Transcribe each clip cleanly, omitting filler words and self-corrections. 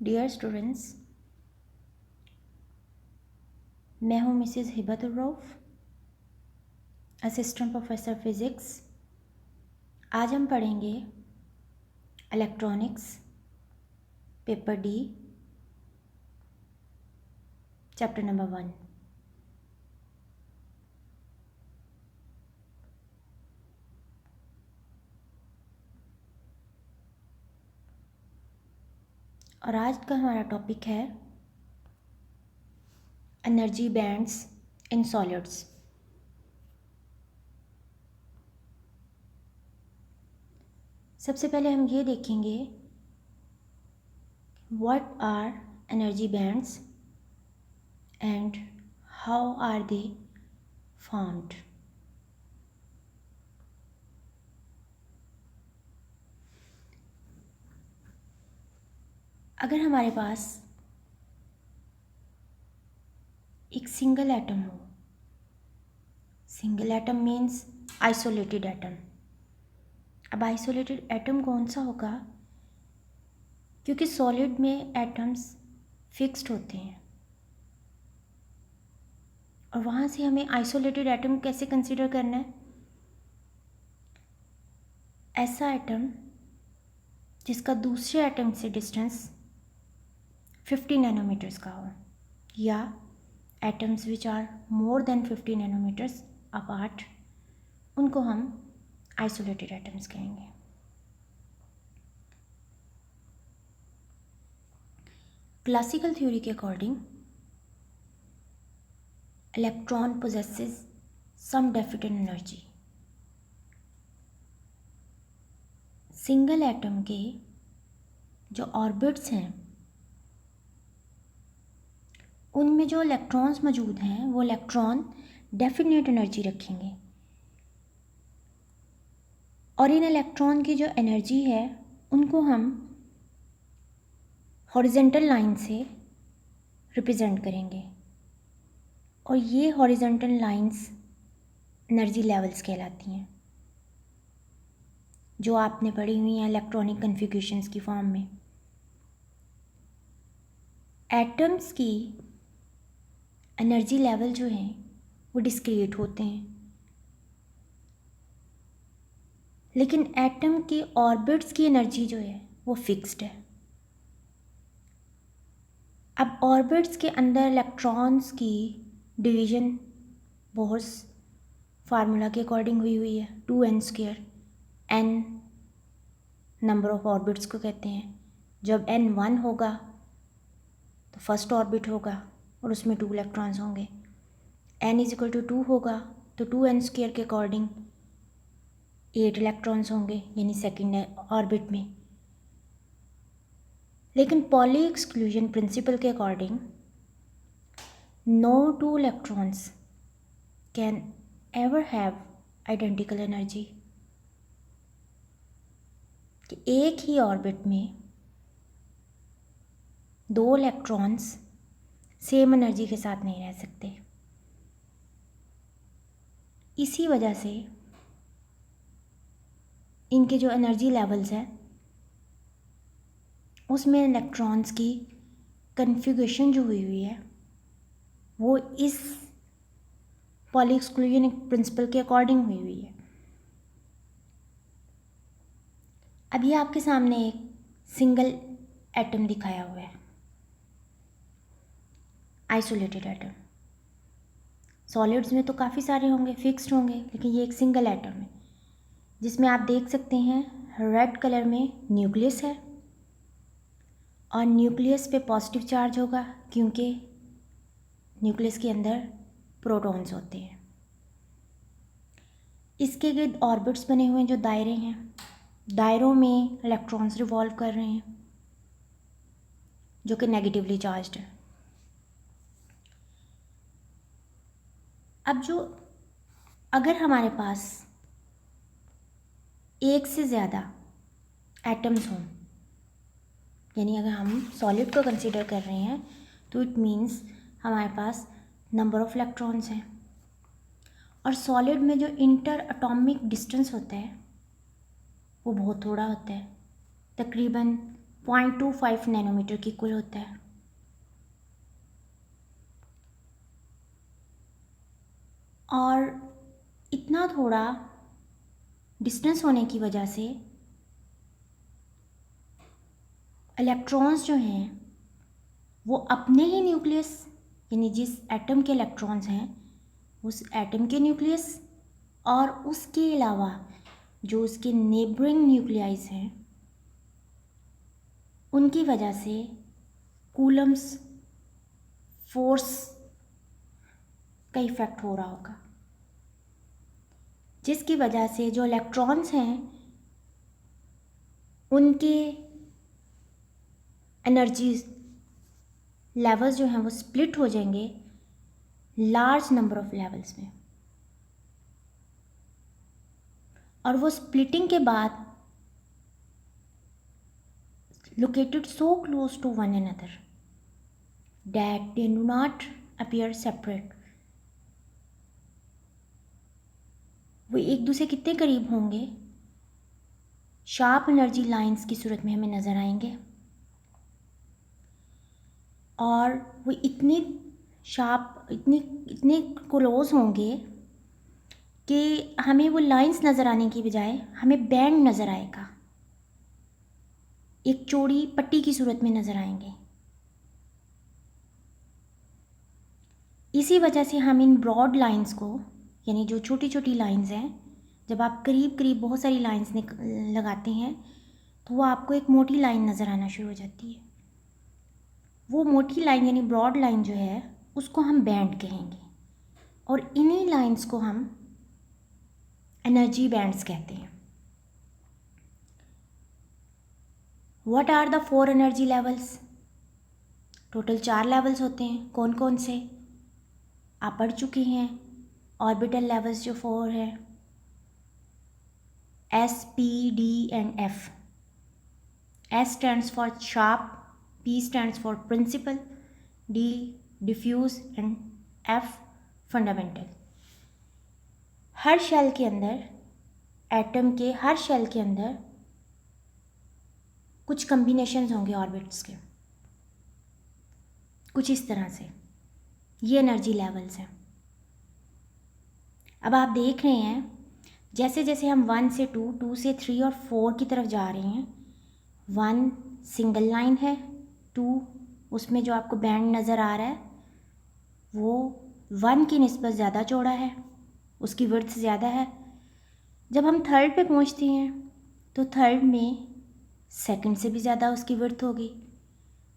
Dear students, मैं हूँ Mrs Hibatur Rauf, assistant professor physics. आज हम पढ़ेंगे electronics paper D chapter number 1। और आज का हमारा टॉपिक है एनर्जी बैंड्स इन सॉलिड्स। सबसे पहले हम ये देखेंगे what are energy bands and how are they formed. अगर हमारे पास एक सिंगल एटम हो, single atom means isolated atom. अब आइसोलेटेड एटम कौन सा होगा? क्योंकि सॉलिड में एटम्स फिक्स्ड होते हैं और वहाँ से हमें आइसोलेटेड एटम कैसे कंसीडर करना है? ऐसा एटम जिसका दूसरे एटम से डिस्टेंस 50 नैनोमीटर्स का हो, या atoms which are more than 50 nanometres apart, उनको हम आइसोलेटेड एटम्स कहेंगे। क्लासिकल थ्योरी के according electron possesses some definite energy. Single atom के जो ऑर्बिट्स हैं उनमें जो इलेक्ट्रॉन्स मौजूद हैं वो इलेक्ट्रॉन डेफिनेट एनर्जी रखेंगे, और इन इलेक्ट्रॉन की जो एनर्जी है उनको हम हॉरिजेंटल लाइन से रिप्रेजेंट करेंगे, और ये हॉरिजेंटल लाइंस एनर्जी लेवल्स कहलाती हैं, जो आपने पढ़ी हुई हैं इलेक्ट्रॉनिक कन्फिग्रेशंस की फॉर्म में। एटम्स की एनर्जी लेवल जो हैं वो डिस्क्रीट होते हैं, लेकिन एटम के ऑर्बिट्स की एनर्जी जो है वो फिक्स्ड है। अब ऑर्बिट्स के अंदर इलेक्ट्रॉन्स की डिवीज़न बोहर्स फार्मूला के अकॉर्डिंग हुई है, 2n²। n number of orbits को कहते हैं। जब n 1 होगा तो फर्स्ट ऑर्बिट होगा और उसमें 2 इलेक्ट्रॉन्स होंगे। n = 2 होगा तो 2n² के अकॉर्डिंग 8 इलेक्ट्रॉन्स होंगे, यानी सेकेंड ऑर्बिट में। लेकिन पॉली एक्सक्लूजन प्रिंसिपल के according no 2 electrons can ever have identical energy, कि एक ही ऑर्बिट में 2 इलेक्ट्रॉन्स सेम एनर्जी के साथ नहीं रह सकते। इसी वजह से इनके जो एनर्जी लेवल्स हैं उसमें इलेक्ट्रॉन्स की कन्फिग्रेशन जो हुई है वो इस पॉली एक्सक्लूजन प्रिंसिपल के अकॉर्डिंग हुई है। अब ये आपके सामने एक सिंगल एटम दिखाया हुआ है, आइसोलेटेड एटम। सॉलिड्स में तो काफ़ी सारे होंगे, फिक्स्ड होंगे, लेकिन ये एक सिंगल एटम है जिसमें आप देख सकते हैं रेड कलर में न्यूक्लियस है, और न्यूक्लियस पे पॉजिटिव चार्ज होगा क्योंकि न्यूक्लियस के अंदर प्रोटॉन्स होते हैं। इसके गिर्द ऑर्बिट्स बने हुए हैं जो दायरे हैं, दायरों में इलेक्ट्रॉन्स रिवॉल्व कर रहे हैं जो कि नेगेटिवली चार्ज्ड है। अब अगर हमारे पास एक से ज़्यादा एटम्स हों, यानी अगर हम सॉलिड को कंसीडर कर रहे हैं तो इट मीन्स हमारे पास नंबर ऑफ इलेक्ट्रॉन्स हैं, और सॉलिड में जो इंटर एटॉमिक डिस्टेंस होता है वो बहुत थोड़ा होता है, तकरीबन 0.25 नैनोमीटर की इक्वल होता है। और इतना थोड़ा डिस्टेंस होने की वजह से इलेक्ट्रॉन्स जो हैं वो अपने ही न्यूक्लियस, यानी जिस एटम के इलेक्ट्रॉन्स हैं उस एटम के न्यूक्लियस और उसके अलावा जो उसके नेबरिंग न्यूक्लियाइज हैं उनकी वजह से कूलम्स फोर्स का इफ़ेक्ट हो रहा होगा, जिसकी वजह से जो इलेक्ट्रॉन्स हैं उनके एनर्जी लेवल्स जो हैं वो स्प्लिट हो जाएंगे लार्ज नंबर ऑफ लेवल्स में, और वो स्प्लिटिंग के बाद located so close to one another that they do not appear separate। वो एक दूसरे कितने करीब होंगे, शार्प एनर्जी लाइंस की सूरत में हमें नज़र आएंगे, और वो इतनी शार्प इतने क्लोज होंगे कि हमें वो लाइंस नज़र आने की बजाय हमें बैंड नज़र आएगा, एक चौड़ी पट्टी की सूरत में नज़र आएंगे। इसी वजह से हम इन ब्रॉड लाइंस को, यानी जो छोटी छोटी लाइंस हैं, जब आप करीब करीब बहुत सारी लाइंस लगाते हैं तो वो आपको एक मोटी लाइन नज़र आना शुरू हो जाती है। वो मोटी लाइन यानी ब्रॉड लाइन जो है उसको हम बैंड कहेंगे, और इन्हीं लाइंस को हम एनर्जी बैंड्स कहते हैं। What are the 4 energy levels? Total 4 levels होते हैं। कौन कौन से आप पढ़ चुके हैं? ऑर्बिटल लेवल्स जो 4 है, S, P, D and F। S stands for sharp, P stands for principal, D diffuse and F fundamental। हर शेल के अंदर, एटम के हर शेल के अंदर कुछ कम्बिनेशंस होंगे ऑर्बिट्स के, कुछ इस तरह से। ये एनर्जी लेवल्स हैं। अब आप देख रहे हैं जैसे जैसे हम 1 से 2, 2 से 3 और 4 की तरफ जा रहे हैं, 1 सिंगल लाइन है, 2 उसमें जो आपको बैंड नज़र आ रहा है वो 1 की निस्बत ज़्यादा चौड़ा है, उसकी विड्थ ज़्यादा है। जब हम 3rd पे पहुंचते हैं तो 3rd में 2nd से भी ज़्यादा उसकी विड्थ होगी,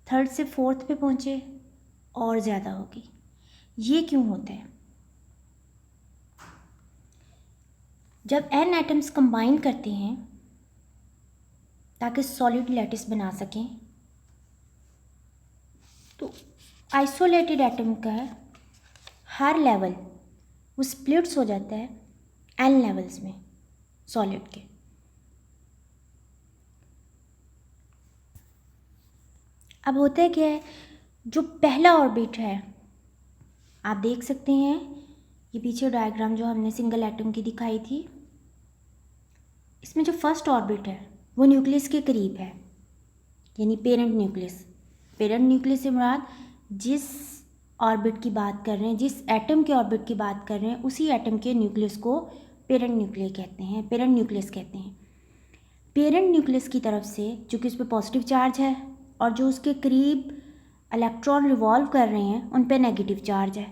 3rd से 4th पे पहुँचे और ज़्यादा होगी। ये क्यों होता है? जब n एटम्स कंबाइन करते हैं ताकि सॉलिड लैटिस बना सकें, तो आइसोलेटेड एटम का हर लेवल वो स्प्लिट्स हो जाता है n लेवल्स में सॉलिड के। अब होता है क्या है, जो पहला ऑर्बिट है, आप देख सकते हैं ये पीछे डायग्राम जो हमने सिंगल एटम की दिखाई थी, इसमें जो फर्स्ट ऑर्बिट है वो न्यूक्लियस के करीब है, यानी पेरेंट न्यूक्लियस। पेरेंट न्यूक्लियस से मुराद जिस ऑर्बिट की बात कर रहे हैं, जिस एटम के ऑर्बिट की बात कर रहे हैं, उसी एटम के न्यूक्लियस को पेरेंट न्यूक्लियस कहते हैं, पेरेंट न्यूक्लियस कहते हैं। पेरेंट न्यूक्लियस की तरफ से चूँकि उस पर पॉजिटिव चार्ज है और जो उसके करीब इलेक्ट्रॉन रिवॉल्व कर रहे हैं उन पे नेगेटिव चार्ज है,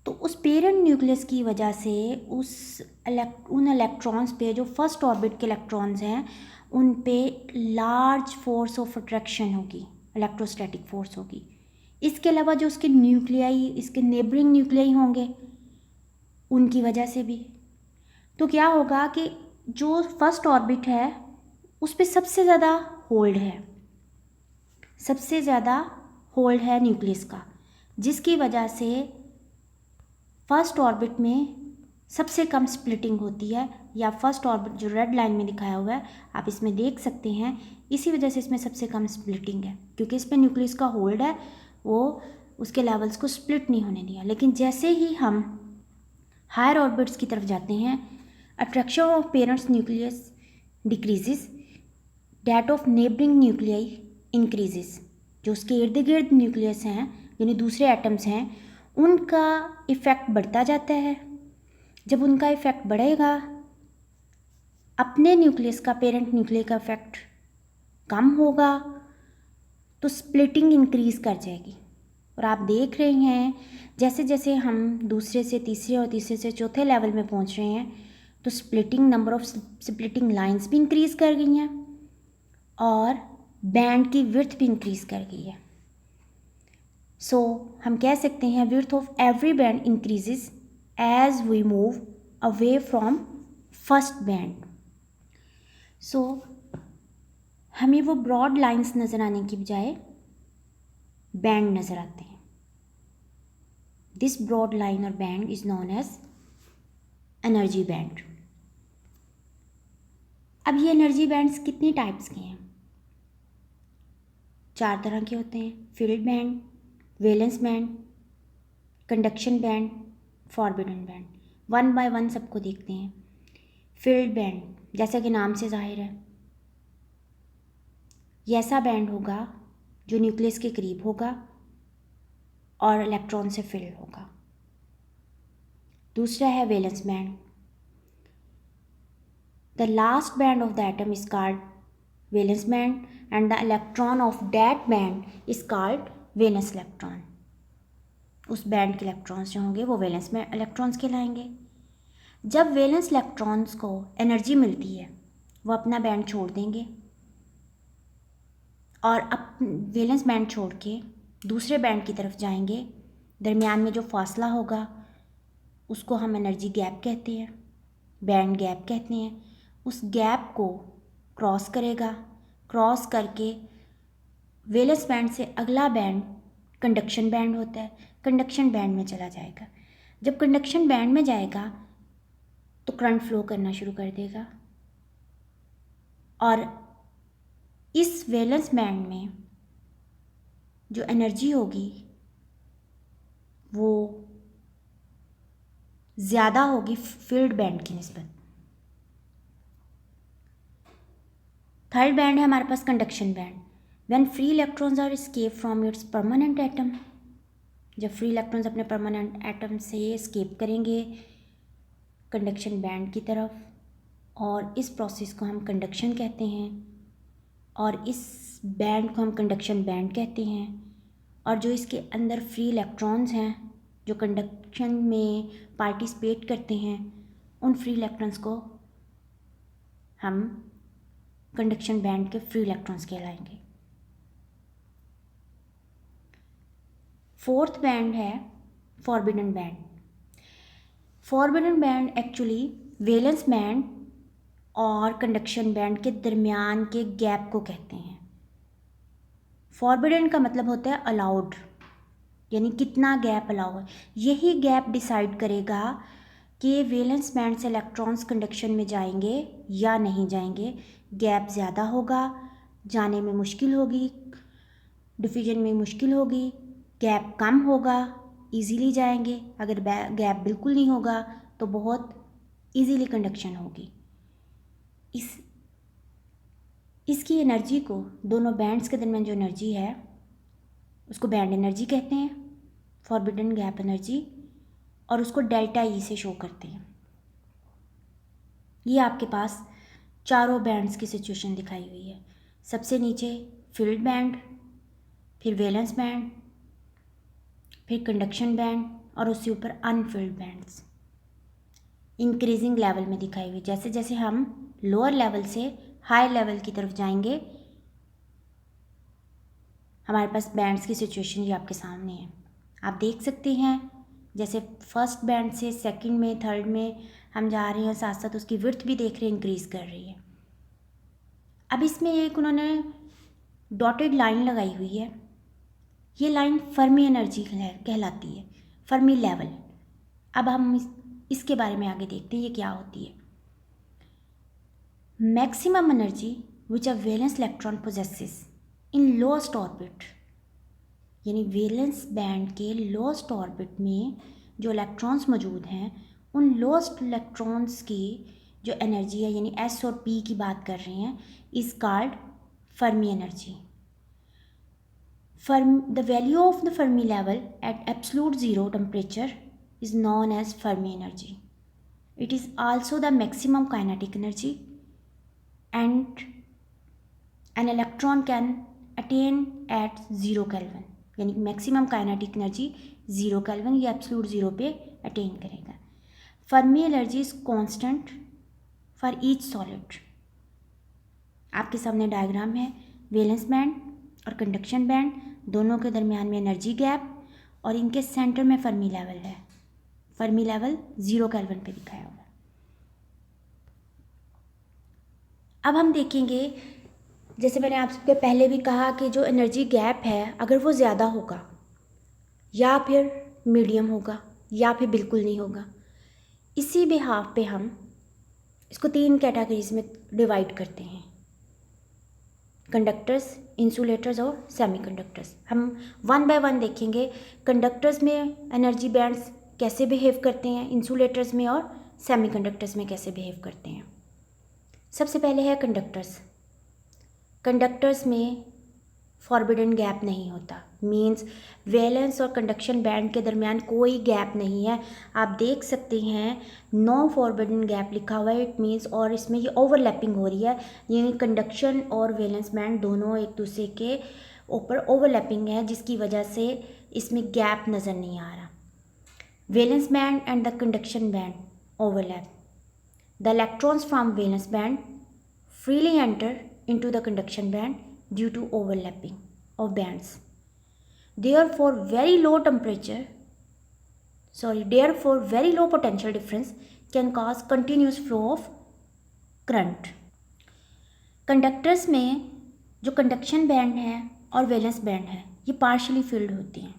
तो उस पेरेंट न्यूक्लियस की वजह से उन इलेक्ट्रॉन्स पे, जो फर्स्ट ऑर्बिट के इलेक्ट्रॉन्स हैं, उन पे लार्ज फोर्स ऑफ अट्रैक्शन होगी, इलेक्ट्रोस्टैटिक फोर्स होगी। इसके अलावा जो उसके न्यूक्लियाई, इसके नेबरिंग न्यूक्लियाई होंगे उनकी वजह से भी। तो क्या होगा कि जो फर्स्ट ऑर्बिट है उस पे सबसे ज़्यादा होल्ड है, सबसे ज़्यादा होल्ड है न्यूक्लियस का, जिसकी वजह से फर्स्ट ऑर्बिट में सबसे कम स्प्लिटिंग होती है, या फर्स्ट ऑर्बिट जो रेड लाइन में दिखाया हुआ है आप इसमें देख सकते हैं, इसी वजह से इसमें सबसे कम स्प्लिटिंग है, क्योंकि इस पर न्यूक्लियस का होल्ड है, वो उसके लेवल्स को स्प्लिट नहीं होने दिया। लेकिन जैसे ही हम हायर ऑर्बिट्स की तरफ जाते हैं, attraction of parents nucleus decreases, that of neighbouring nuclei increases, जो उसके इर्द गिर्द न्यूक्लियस हैं यानी दूसरे एटम्स हैं उनका इफ़ेक्ट बढ़ता जाता है। जब उनका इफ़ेक्ट बढ़ेगा, अपने न्यूक्लियस का, पेरेंट न्यूक्लियस का इफ़ेक्ट कम होगा, तो स्प्लिटिंग इंक्रीज़ कर जाएगी। और आप देख रहे हैं जैसे जैसे हम दूसरे से तीसरे और तीसरे से चौथे लेवल में पहुंच रहे हैं, तो splitting, number of splitting lines भी इंक्रीज़ कर गई हैं और बैंड की विड्थ भी इंक्रीज़ कर गई है। सो हम कह सकते हैं width of every band increases as we move away from first band. So हमें वो ब्रॉड लाइंस नज़र आने की बजाय बैंड नज़र आते हैं। दिस ब्रॉड लाइन और band is known as energy band. अब ये एनर्जी बैंड्स कितनी टाइप्स के हैं? 4 तरह के होते हैं: field band, valence band, conduction band, forbidden band. One by one सबको देखते हैं। फील्ड बैंड, जैसा कि नाम से जाहिर है, ये ऐसा बैंड होगा जो न्यूक्लियस के करीब होगा और इलेक्ट्रॉन से फिल होगा। दूसरा है valence band. The last band of the atom is called valence band and the electron of that band is called valence electron. उस बैंड के इलेक्ट्रॉन्स जो होंगे वो वैलेंस में इलेक्ट्रॉन्स कहलाएंगे। जब वैलेंस इलेक्ट्रॉन्स को एनर्जी मिलती है, वो अपना बैंड छोड़ देंगे और अब वैलेंस बैंड छोड़ के दूसरे बैंड की तरफ जाएंगे। दरमियान में जो फासला होगा उसको हम एनर्जी गैप कहते हैं, बैंड गैप कहते हैं। उस गैप को क्रॉस करेगा, क्रॉस करके वैलेंस बैंड से अगला बैंड कंडक्शन बैंड होता है, कंडक्शन बैंड में चला जाएगा। जब कंडक्शन बैंड में जाएगा तो करंट फ्लो करना शुरू कर देगा और इस वैलेंस बैंड में जो एनर्जी होगी वो ज़्यादा होगी फील्ड बैंड की निस्बत। थर्ड बैंड है हमारे पास conduction band. When free electrons are escape from its permanent atom, जब फ्री इलेक्ट्रॉन्स अपने परमानेंट एटम से एस्केप करेंगे कंडक्शन बैंड की तरफ, और इस प्रोसेस को हम कंडक्शन कहते हैं और इस बैंड को हम कंडक्शन बैंड कहते हैं। और जो इसके अंदर फ्री इलेक्ट्रॉन्स हैं जो कंडक्शन में पार्टिसिपेट करते हैं, उन फ्री इलेक्ट्रॉन्स को हम कंडक्शन बैंड के फ्री इलेक्ट्रॉन्स कहलाएंगे। फोर्थ बैंड है forbidden band. Forbidden band actually valence band और कंडक्शन बैंड के दरमियान के गैप को कहते हैं। फॉरबिडन का मतलब होता है अलाउड, यानी कितना गैप अलाउ है। यही गैप डिसाइड करेगा कि वैलेंस बैंड से इलेक्ट्रॉन्स कंडक्शन में जाएंगे या नहीं जाएंगे। गैप ज़्यादा होगा, जाने में मुश्किल होगी, डिफ्यूजन में मुश्किल होगी। गैप कम होगा, इजीली जाएंगे। अगर गैप बिल्कुल नहीं होगा तो बहुत इजीली कंडक्शन होगी। इसकी एनर्जी को, दोनों बैंड्स के दरमियान जो एनर्जी है उसको बैंड एनर्जी कहते हैं, फॉरबिडन गैप एनर्जी, और उसको डेल्टा ई से शो करते हैं। ये आपके पास चारों बैंड्स की सिचुएशन दिखाई हुई है। सबसे नीचे फील्ड बैंड, फिर वैलेंस बैंड, फिर कंडक्शन बैंड और उससे ऊपर अनफील्ड बैंड्स इंक्रीजिंग लेवल में दिखाई हुई। जैसे जैसे हम लोअर लेवल से हाई लेवल की तरफ जाएंगे, हमारे पास बैंड्स की सिचुएशन ये आपके सामने है। आप देख सकते हैं जैसे फर्स्ट बैंड से सेकंड में, थर्ड में हम जा रहे हैं, साथ साथ उसकी विड्थ भी देख रहे हैं इंक्रीज़ कर रही है। अब इसमें एक उन्होंने डॉटेड लाइन लगाई हुई है, ये लाइन फर्मी एनर्जी कहलाती है, फर्मी लेवल। अब हम इसके बारे में आगे देखते हैं ये क्या होती है। Maximum energy which a valence electron possesses in lowest orbit, यानी वैलेंस बैंड के लोएस्ट ऑर्बिट में जो इलेक्ट्रॉन्स मौजूद हैं, उन लोएस्ट इलेक्ट्रॉन्स की जो एनर्जी है, यानी एस और पी की बात कर रहे हैं, is called Fermi energy. The value of the Fermi level at absolute zero temperature is known as Fermi energy. It is also the maximum kinetic energy, and an electron can attain at 0 Kelvin. यानी maximum kinetic energy 0 kelvin, ये absolute zero पे attain करेगा. Fermi energy is constant for each solid. आपके सामने diagram है. Valence band और conduction band दोनों के दरमियान में एनर्जी गैप, और इनके सेंटर में फर्मी लेवल है. फर्मी लेवल 0 केल्विन पे दिखाया हुआ है. अब हम देखेंगे, जैसे मैंने आपसे पहले भी कहा कि जो एनर्जी गैप है अगर वो ज़्यादा होगा या फिर मीडियम होगा या फिर बिल्कुल नहीं होगा, इसी बिहाफ पे हम इसको 3 कैटेगरीज में डिवाइड करते हैं: कंडक्टर्स, इंसुलेटर्स और सेमीकंडक्टर्स. हम 1 बाय 1 देखेंगे. कंडक्टर्स में एनर्जी बैंड्स कैसे बिहेव करते हैं, इंसुलेटर्स में और सेमीकंडक्टर्स में कैसे बिहेव करते हैं. सबसे पहले है कंडक्टर्स. कंडक्टर्स में फॉरबिडन गैप नहीं होता. मींस वैलेंस और कंडक्शन बैंड के दरमियान कोई गैप नहीं है. आप देख सकते हैं नो फॉरबिडन गैप लिखा हुआ है. इट मींस, और इसमें ये ओवरलैपिंग हो रही है, यानी कंडक्शन और वैलेंस बैंड दोनों एक दूसरे के ऊपर ओवरलैपिंग है, जिसकी वजह से इसमें गैप नज़र नहीं आ रहा. Valence band and the conduction band overlap. The electrons from valence band freely enter into the conduction band due to overlapping of bands. Therefore, very low potential difference can cause continuous flow of current. Conductors में जो conduction band है और valence band है ये partially field होती हैं.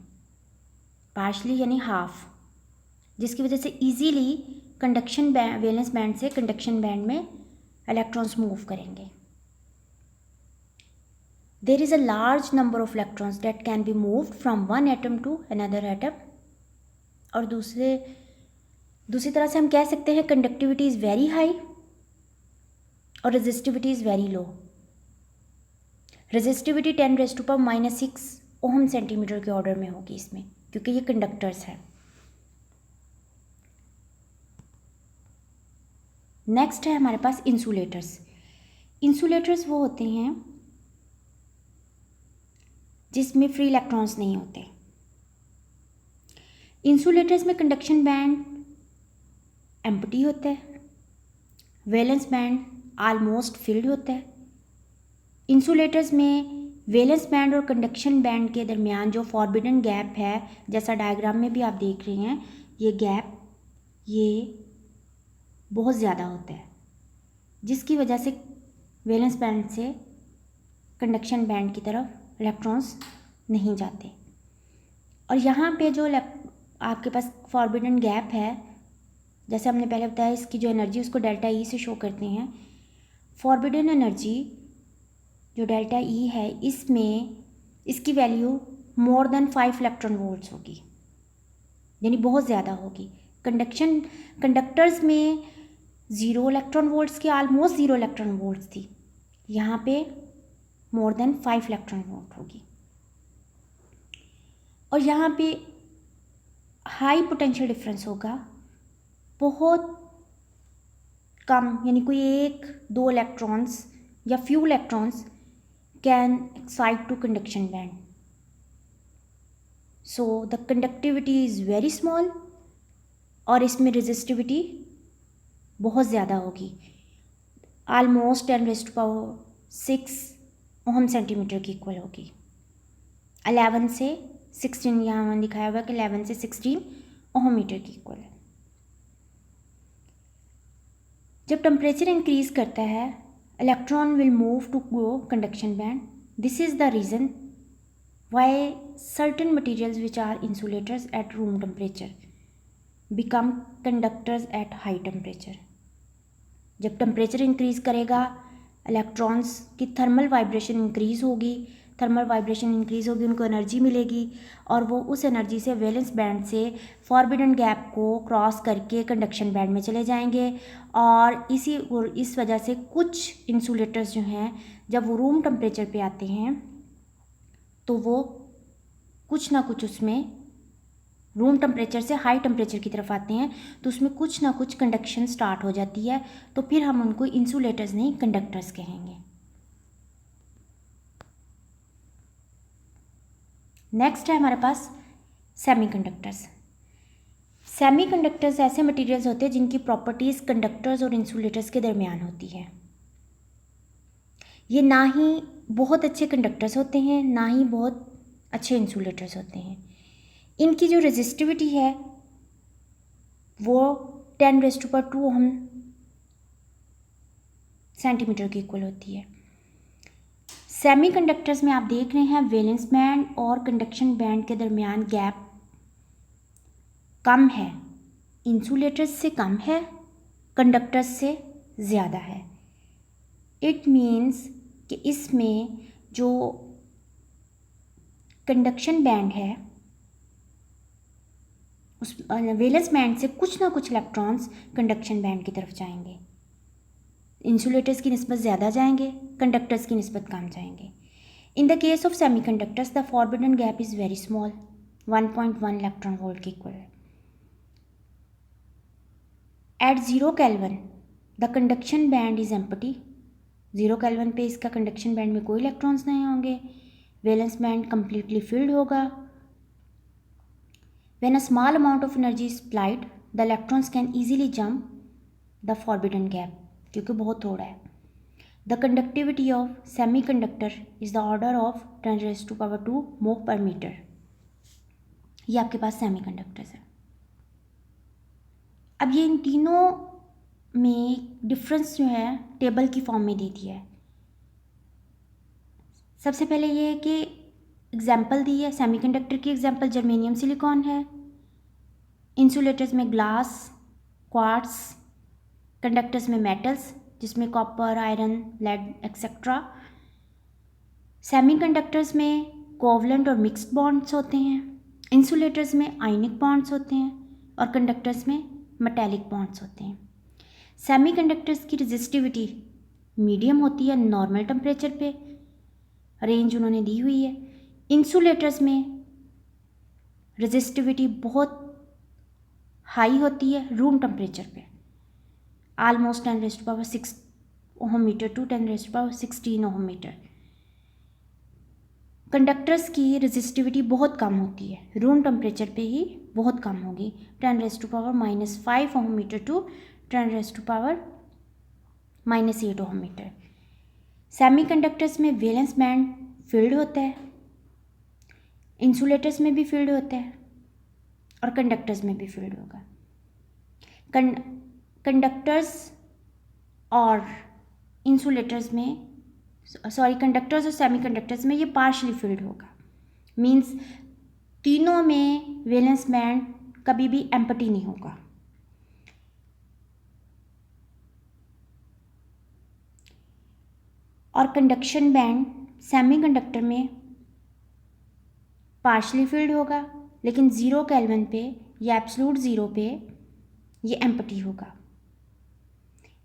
Partially यानी half, जिसकी वजह से easily conduction band, valence band से कंडक्शन बैंड में इलेक्ट्रॉन्स मूव करेंगे. There is a large number of electrons that can be moved from one atom to another atom. और दूसरी तरह से हम कह सकते हैं कंडक्टिविटी इज़ वेरी हाई और resistivity is very low. Resistivity 10⁻⁻⁶ ohm centimetre के ऑर्डर में होगी इसमें, क्योंकि ये कंडक्टर्स है. नेक्स्ट है हमारे पास इंसुलेटर्स. इंसुलेटर्स वो होते हैं जिसमें फ्री इलेक्ट्रॉन्स नहीं होते. इंसुलेटर्स में कंडक्शन बैंड एम्प्टी होता है, वैलेंस बैंड ऑलमोस्ट फिल्ड होता है. इंसुलेटर्स में वैलेंस बैंड और कंडक्शन बैंड के दरमियान जो फॉरबिडन गैप है, जैसा डायग्राम में भी आप देख रहे हैं, ये गैप ये बहुत ज़्यादा होता है, जिसकी वजह से वैलेंस बैंड से कंडक्शन बैंड की तरफ इलेक्ट्रॉन्स नहीं जाते. और यहाँ पे जो आपके पास फॉरबिडन गैप है, जैसे हमने पहले बताया, इसकी जो एनर्जी उसको डेल्टा ई से शो करते हैं. फॉरबिडन एनर्जी जो डेल्टा ई है, इसमें इसकी value more than 5 electron volts होगी, यानी बहुत ज़्यादा होगी. कंडक्टर्स में 0 इलेक्ट्रॉन वोल्ट्स की ऑलमोस्ट 0 इलेक्ट्रॉन वोल्ट्स थी, यहाँ पे मोर देन 5 इलेक्ट्रॉन वोल्ट होगी. और यहाँ पे हाई पोटेंशियल डिफरेंस होगा, बहुत कम, यानी कोई 1-2 इलेक्ट्रॉन्स या few electrons can excite to conduction band. So the conductivity is very small और इसमें रेजिस्टिविटी बहुत ज़्यादा होगी, ऑलमोस्ट 10⁻⁶ ओम सेंटीमीटर की इक्वल होगी. 11 से 16, यहाँ दिखाया हुआ है कि 11 से 16 ओम मीटर की इक्वल है. जब टेम्परेचर इंक्रीज करता है, electron will move to go conduction band. This is the reason why certain materials which are insulators at room temperature become conductors at high temperature. जब टेम्परेचर इंक्रीज़ करेगा, electrons की thermal vibration increase होगी. Thermal vibration increase होगी, उनको energy मिलेगी और वो उस एनर्जी से वैलेंस बैंड से फॉरबिडन गैप को क्रॉस करके कंडक्शन बैंड में चले जाएंगे. और इस वजह से कुछ इंसुलेटर्स जो हैं, जब वो रूम टेम्परेचर पे आते हैं तो वो कुछ ना कुछ उसमें रूम टेम्परेचर से हाई टेम्परेचर की तरफ आते हैं तो उसमें कुछ ना कुछ कंडक्शन स्टार्ट हो जाती है, तो फिर हम उनको इंसुलेटर्स नहीं कंडक्टर्स कहेंगे। नेक्स्ट है हमारे पास सेमीकंडक्टर्स। सेमीकंडक्टर्स ऐसे मटेरियल्स होते हैं जिनकी प्रॉपर्टीज़ कंडक्टर्स और इंसुलेटर्स के दरमियान होती है। ये ना ही बहुत अच्छे कंडक्टर्स होते हैं, ना ही बहुत अच्छे इंसुलेटर्स होते हैं। इनकी जो रेजिस्टिविटी है वो 10⁻² ओम सेंटीमीटर की इक्वल होती है। सेमीकंडक्टर्स में आप देख रहे हैं वैलेंस बैंड और कंडक्शन बैंड के दरमियान गैप कम है, इंसुलेटर्स से कम है, कंडक्टर्स से ज़्यादा है। इट मीन्स कि इसमें जो कंडक्शन बैंड है उस वैलेंस बैंड से कुछ ना कुछ इलेक्ट्रॉन्स कंडक्शन बैंड की तरफ जाएंगे। इंसुलेटर्स की निस्बत ज़्यादा जाएंगे, कंडक्टर्स की निस्बत कम जाएंगे। In the case of semiconductors the forbidden gap is very small, 1.1 electron volt के इक्वल है। At 0 kelvin the conduction band is empty. 0 kelvin पे इसका कंडक्शन बैंड में कोई इलेक्ट्रॉन्स नहीं होंगे, वैलेंस बैंड कंप्लीटली फिल्ड होगा। When a small amount of energy is applied the electrons can easily jump the forbidden gap, क्योंकि बहुत थोड़ा है। The conductivity of semi conductor is the order of 10⁻² मोह पर मीटर। ये आपके पास सेमी कंडक्टर्स है। अब ये इन तीनों में डिफरेंस जो है टेबल की फॉर्म में दे दिया है। सबसे पहले ये है कि एग्जाम्पल दी है, सेमीकंडक्टर की एग्जाम्पल जर्मेनियम सिलिकॉन है, इंसुलेटर्स में ग्लास, क्वार्ट्स, कंडक्टर्स में मेटल्स जिसमें copper, iron, lead etcetera. Semiconductors में कोवलेंट और मिक्स्ड बॉन्ड्स होते हैं, इंसुलेटर्स में आयनिक बॉन्ड्स होते हैं और कंडक्टर्स में मेटेलिक बॉन्ड्स होते हैं। सेमीकंडक्टर्स की रेजिस्टिविटी मीडियम होती है नॉर्मल टेम्परेचर पे, रेंज उन्होंने दी हुई है। इंसुलेटर्स में रेजिस्टिविटी बहुत हाई होती है रूम टेम्परेचर पे, almost 10⁻6 ohm metre to 10⁻16 ohm metre. Conductors की रेजिस्टिविटी बहुत कम होती है, रूम टेम्परेचर पे ही बहुत कम होगी, 10⁻⁻5 ohm metre to 10⁻⁻8 ohm metre. Semiconductors में वैलेंस बैंड फिल्ड होता है, इंसुलेटर्स में भी फिल्ड होता है और कंडक्टर्स में भी फिल्ड होगा। कंडक्टर्स और इंसुलेटर्स में कंडक्टर्स और सेमीकंडक्टर्स में ये पार्शली फिल्ड होगा, मींस तीनों में वैलेंस बैंड कभी भी एम्प्टी नहीं होगा। और कंडक्शन बैंड सेमीकंडक्टर में पार्शली फिल्ड होगा, लेकिन 0 केल्विन पे या एब्सोल्यूट 0 पे ये एम्प्टी होगा।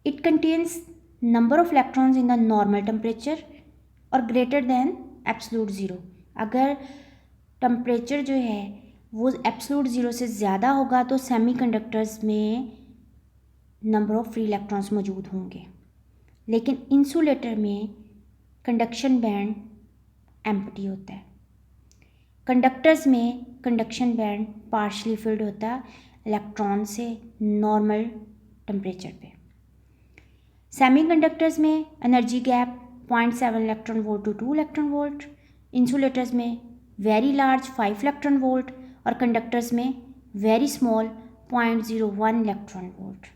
It contains number of electrons in the normal temperature और ग्रेटर देन एब्सोल्यूट 0। अगर टेम्परेचर जो है वो एब्सोल्यूट 0 से ज़्यादा होगा तो सेमीकंडक्टर्स में नंबर ऑफ फ्री इलेक्ट्रॉन्स मौजूद होंगे, लेकिन इंसुलेटर में कंडक्शन बैंड एम्प्टी होता है। कंडक्टर्स में कंडक्शन बैंड पार्शली फिल्ड होता है इलेक्ट्रॉन से नॉर्मल टेम्परेचर पे। सेमीकंडक्टर्स में energy gap 0.7 electron volt to 2 electron volt, insulators में वेरी लार्ज 5 इलेक्ट्रॉन वोल्ट और कंडक्टर्स में वेरी स्मॉल 0.01 इलेक्ट्रॉन वोल्ट।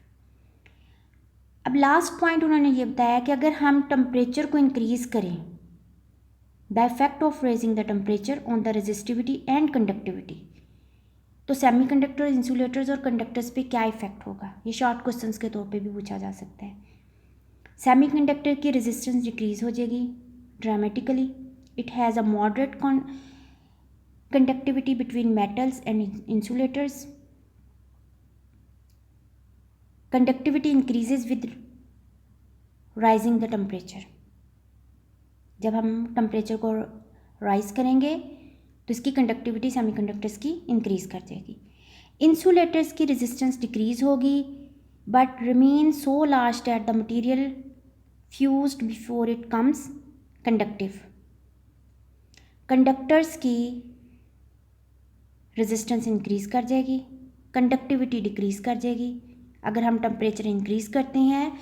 अब लास्ट पॉइंट उन्होंने ये बताया कि अगर हम टेम्परेचर को इंक्रीज़ करें, the effect of raising the temperature on the resistivity and conductivity, तो सेमीकंडक्टर, इंसुलेटर्स और कंडक्टर्स पे क्या इफेक्ट होगा, ये शॉर्ट क्वेश्चंस के तौर पे भी पूछा जा सकता है। सेमीकंडक्टर की रेजिस्टेंस डिक्रीज हो जाएगी dramatically. It has a moderate conductivity between metals and insulators. Conductivity increases with rising the temperature. जब हम टेम्परेचर को राइज करेंगे तो इसकी कंडक्टिविटी सेमीकंडक्टर्स की इंक्रीज़ कर जाएगी। इंसुलेटर्स की रेजिस्टेंस डिक्रीज़ होगी but remain so large that the material fused before it comes conductive. Conductors की रेजिस्टेंस इंक्रीज़ कर जाएगी, कंडक्टिविटी डिक्रीज़ कर जाएगी। अगर हम टेम्परेचर इंक्रीज़ करते हैं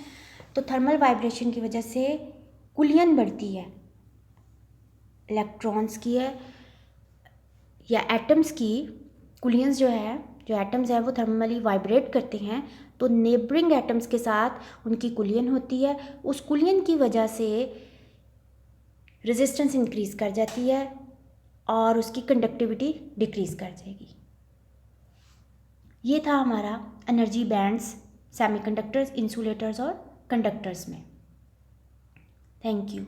तो थर्मल वाइब्रेशन की वजह से कुलियन बढ़ती है, इलेक्ट्रॉन्स की है या एटम्स की। कुलियंस जो एटम्स है वो थर्मली वाइब्रेट करते हैं, तो नेबरिंग एटम्स के साथ उनकी कुलियन होती है। उस कुलियन की वजह से रेजिस्टेंस इंक्रीज़ कर जाती है और उसकी कंडक्टिविटी डिक्रीज़ कर जाएगी। ये था हमारा एनर्जी बैंड्स सेमीकंडक्टर्स, इंसुलेटर्स और कंडक्टर्स में। Thank you.